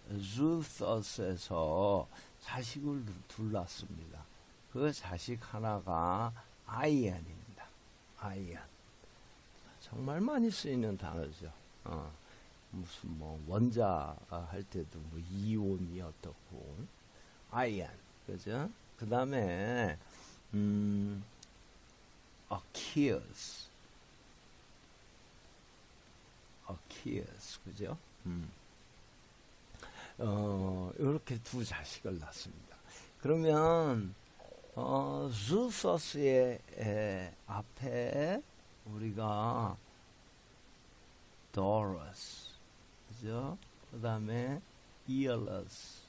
루서스에서 자식을 둘 낳습니다. 그 자식 하나가 아이안입니다. 아이안. 정말 많이 쓰이는 단어죠. 무슨 뭐 원자가 할 때도 뭐 이온이 어떻고 아이안, 그죠? 그 다음에 아키어스, 그죠? 이렇게 두 자식을 낳습니다. 그러면 주서스의 앞에 우리가 도러스, 그죠? 그 다음에 이얼러스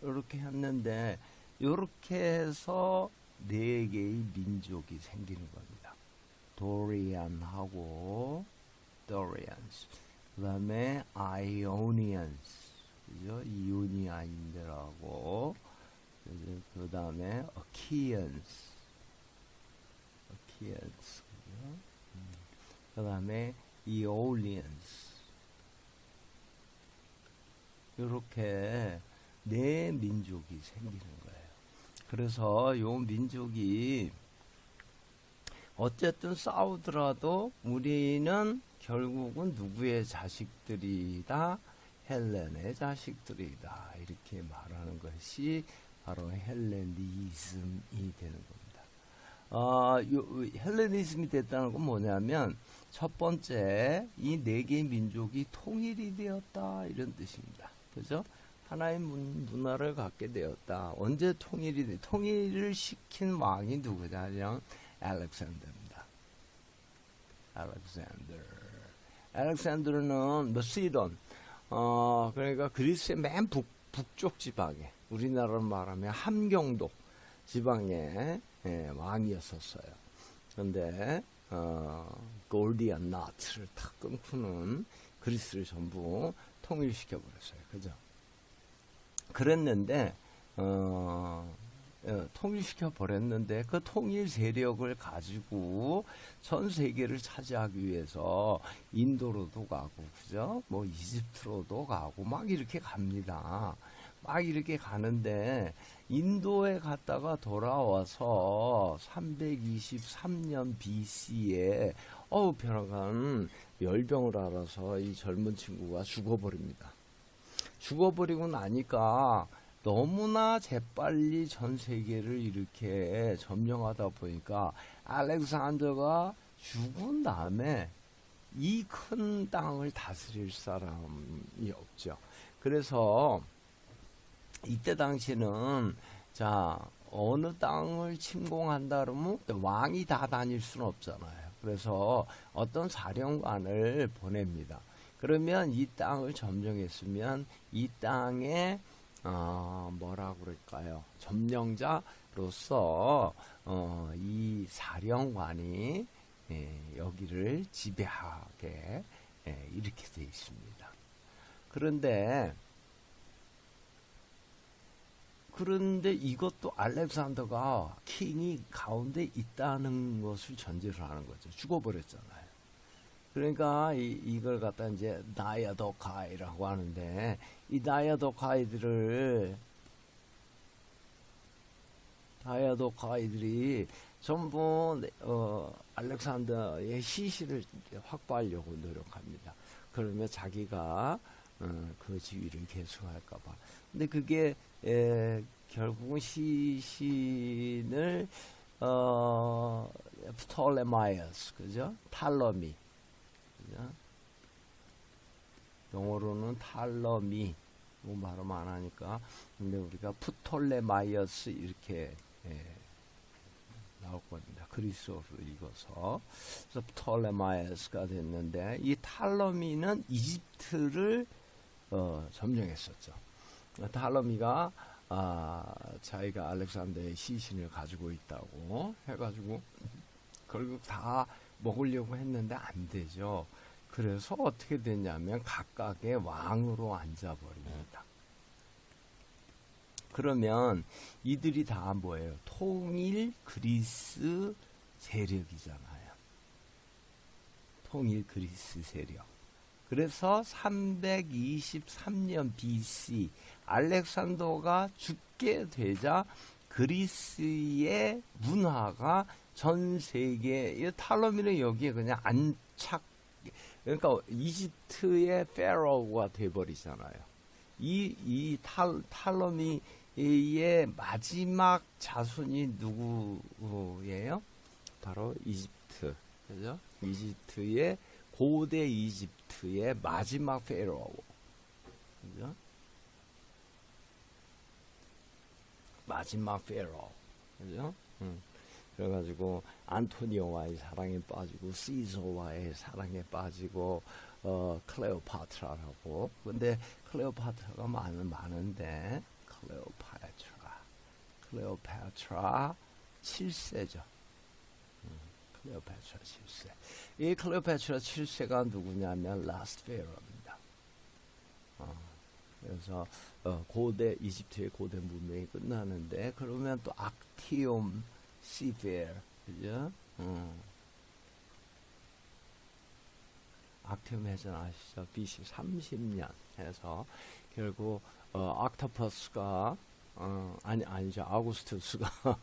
이렇게 했는데, 이렇게 해서 네 개의 민족이 생기는 겁니다. 도리안하고 도리안스, 그 다음에 아이오니안스, 그죠? 이오니아인들하고, 그 다음에 어키안스, 그죠? 그 다음에 이올리안스. 이렇게 네 민족이 생기는 거예요. 그래서 요 민족이 어쨌든 싸우더라도 우리는 결국은 누구의 자식들이다? 헬렌의 자식들이다. 이렇게 말하는 것이 바로 헬레니즘이 되는 겁니다. 헬레니즘이 됐다는 건 뭐냐면, 첫 번째, 이 네 개의 민족이 통일이 되었다, 이런 뜻입니다. 그죠? 하나의 문화를 갖게 되었다. 언제 통일을 시킨 왕이 누구냐면 알렉산더입니다. 알렉산더는 뭐 시돈, 그러니까 그리스의 맨 북쪽 지방에, 우리나라로 말하면 함경도 지방에 왕이었었어요. 그런데 골디안 나트를 탁 끊고는 그리스를 전부 통일시켜 버렸어요. 그죠? 그랬는데 통일시켜 버렸는데, 그 통일 세력을 가지고 전 세계를 차지하기 위해서 인도로도 가고, 그죠? 뭐 이집트로도 가고 막 이렇게 갑니다. 막 이렇게 가는데, 인도에 갔다가 돌아와서 323년 BC에 변화간 열병을 알아서 이 젊은 친구가 죽어버립니다. 죽어버리고 나니까 너무나 재빨리 전 세계를 이렇게 점령하다 보니까 알렉산더가 죽은 다음에 이 큰 땅을 다스릴 사람이 없죠. 그래서 이때 당시는, 자, 어느 땅을 침공한다 그러면 왕이 다 다닐 수는 없잖아요. 그래서 어떤 사령관을 보냅니다. 그러면 이 땅을 점령했으면 이 땅에 뭐라고 그럴까요? 점령자로서 이 사령관이 여기를 지배하게 이렇게 되어 있습니다. 그런데 이것도 알렉산더가 킹이 가운데 있다는 것을 전제로 하는 거죠. 죽어버렸잖아요. 그러니까 이걸 갖다 이제 다이아도카이라고 하는데, 이 다이아도카이들이 전부 알렉산더의 시신을 확보하려고 노력합니다. 그러면 자기가 그 지위를 계승할까봐. 근데 그게 결국은 시신을 프톨레마이어스, 그죠? 탈러미, 그죠? 영어로는 탈러미, 뭐 말하면 안 하니까. 근데 우리가 프톨레마이어스 이렇게 나올 겁니다. 그리스어로 읽어서. 그래서 프톨레마이어스가 됐는데, 이 탈러미는 이집트를 점령했었죠. 탈러미가 자기가 알렉산더의 시신을 가지고 있다고 해가지고 결국 다 먹으려고 했는데 안 되죠. 그래서 어떻게 됐냐면 각각의 왕으로 앉아버립니다. 그러면 이들이 다 뭐예요? 통일 그리스 세력이잖아요. 통일 그리스 세력. 그래서 323년 BC 알렉산더가 죽게 되자 그리스의 문화가 전 세계에 탈러미는 여기에 그냥 안착 그러니까 이집트의 페로가 돼버리잖아요. 이 탈러미의 마지막 자손이 누구예요? 바로 이집트. 그죠? 이집트의 고대 이집트의 마지막 페로. 그죠? 마지막 페로. 그죠? 그래가지고 안토니오와의 사랑에 빠지고 시저와의 사랑에 빠지고 클레오파트라라고. 근데 클레오파트라가 많은데 클레오파트라 7세죠. 클레오파트라 7세. 이 클레오파트라 7세가 누구냐면 라스트 페로입니다. 그래서 고대 이집트의 고대 문명이 끝나는데 그러면 또 악티움 시페어, 그죠? 악티움 해전 아시죠? BC 30년 해서 결국 옥토퍼스가 아니죠. 아우구스투스가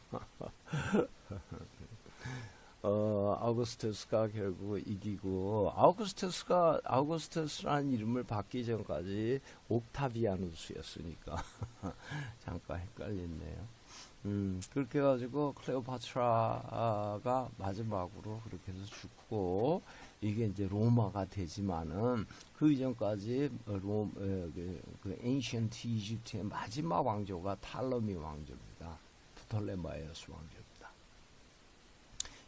아우구스투스가 결국 이기고 아우구스투스라는 이름을 받기 전까지 옥타비아누스였으니까 잠깐 헷갈렸네요. 그렇게 해가지고 클레오파트라가 마지막으로 그렇게 해서 죽고 이게 이제 로마가 되지만은 그 이전까지 그 에인션트 이집트의 마지막 왕조가 탈러미 왕조입니다. 프톨레마이어스 왕조입니다.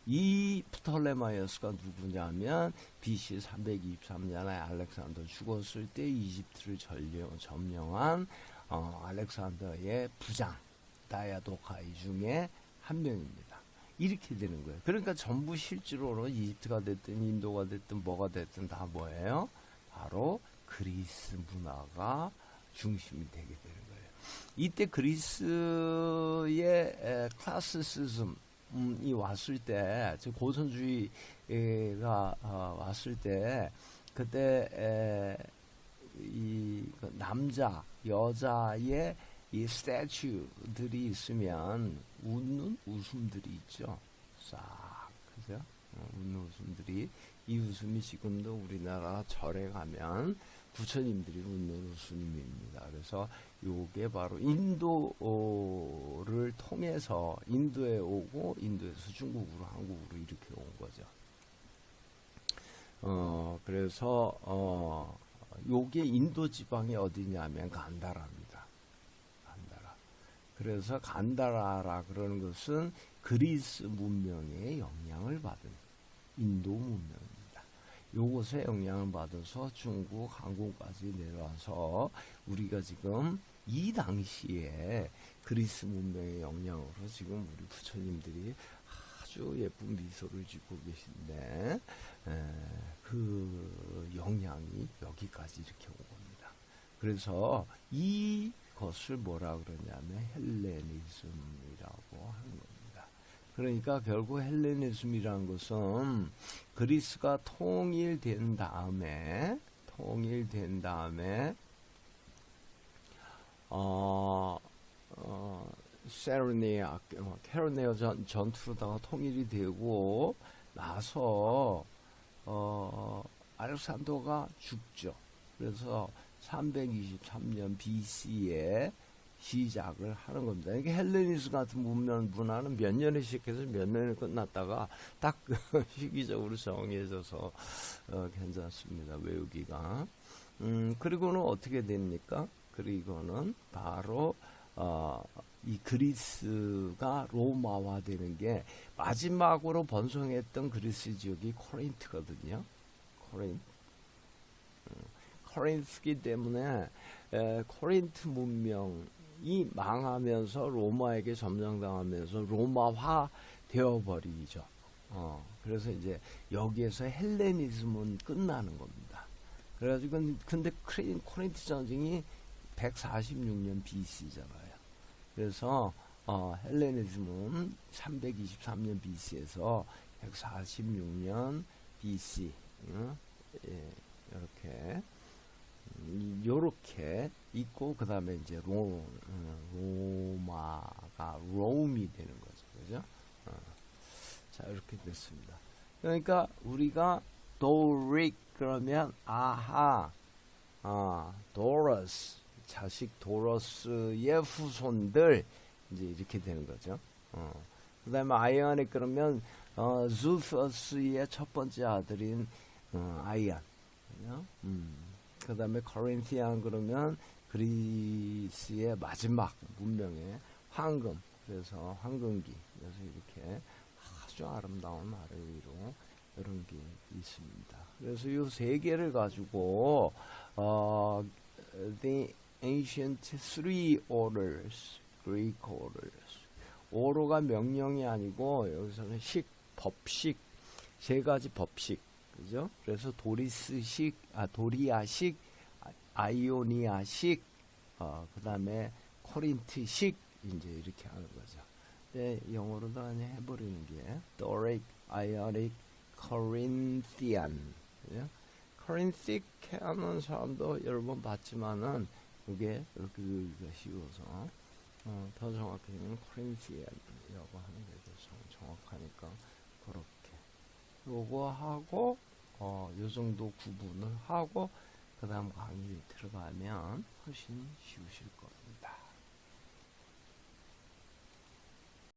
이 프톨레마이어스가 누구냐면 BC 323년에 알렉산더 죽었을 때 이집트를 점령한 알렉산더의 부장 다이아도카이 중에 한 명입니다. 이렇게 되는 거예요. 그러니까 전부 실제로는 이집트가 됐든 인도가 됐든 뭐가 됐든 다 뭐예요? 바로 그리스 문화가 중심이 되게 되는 거예요. 이때 그리스의 클래시시즘이 왔을 때, 즉 고선주의가 왔을 때, 그때 이 남자, 여자의 이 스태츄들이 있으면 웃는 웃음들이 있죠. 싹, 그죠? 웃는 웃음들이, 이 웃음이 지금도 우리나라 절에 가면 부처님들이 웃는 웃음입니다. 그래서 요게 바로 인도를 통해서 인도에 오고 인도에서 중국으로 한국으로 이렇게 온 거죠. 그래서 요게 인도 지방이 어디냐면 간다라입니다. 그래서 간다라라 그러는 것은 그리스 문명의 영향을 받은 인도 문명입니다. 요것에 영향을 받아서 중국, 한국까지 내려와서 우리가 지금 이 당시에 그리스 문명의 영향으로 지금 우리 부처님들이 아주 예쁜 미소를 짓고 계신데 그 영향이 여기까지 이렇게 온 겁니다. 그래서 이것을 뭐라 그러냐면 헬레니즘이라고 하는 겁니다. 그러니까 결국 헬레니즘이라는 것은 그리스가 통일된 다음에 캐로네아 전투로다가 통일이 되고 나서 알렉산더가 죽죠. 그래서 323년 BC에 시작을 하는 겁니다. 이게 헬레니스 같은 문화는 몇 년에 시작해서 몇 년에 끝났다가 딱 시기적으로 정해져서 괜찮습니다. 외우기가. 그리고는 어떻게 됩니까? 그리고는 바로 이 그리스가 로마화 되는 게 마지막으로 번성했던 그리스 지역이 코린트거든요. 코린트이기 때문에 코린트 문명이 망하면서 로마에게 점령당하면서 로마화 되어버리죠. 그래서 이제 여기에서 헬레니즘은 끝나는 겁니다. 그래가지고 근데 코린트 전쟁이 146년 BC잖아요. 그래서 헬레니즘은 323년 BC에서 146년 BC 이렇게 요렇게 있고 그 다음에 이제 로마가 롬이 되는 거죠. 그죠? 자, 이렇게 됐습니다. 그러니까 우리가 도릭 그러면 아하, 도러스 자식 도러스의 후손들 이제 이렇게 되는 거죠. 그 다음에 아이언이 그러면 주퍼스의 첫 번째 아들인 아이언. 그 다음에 코린티안 그러면 그리스의 마지막 문명의 황금. 그래서 황금기. 그래서 이렇게 아주 아름다운 아래 위로 이런 게 있습니다. 그래서 이 세 개를 가지고 the ancient three orders, Greek orders. 오로가 명령이 아니고 여기서는 법식 세 가지 법식, 그죠? 그래서 도리스식, 도리아식, 아이오니아식, 그 다음에 코린트식 이제 이렇게 하는 거죠. 네, 영어로도 그냥 해버리는 게 Doric, Ionic, Corinthian. 코린틱 하는 사람도 여러 번 봤지만은 이게 이렇게 쉬워서 더 정확히는 코린티안이라고 하는 게 더 정확하니까 그렇게 요거 하고 요 정도 구분을 하고 그 다음 강의 들어가면 훨씬 쉬우실 겁니다.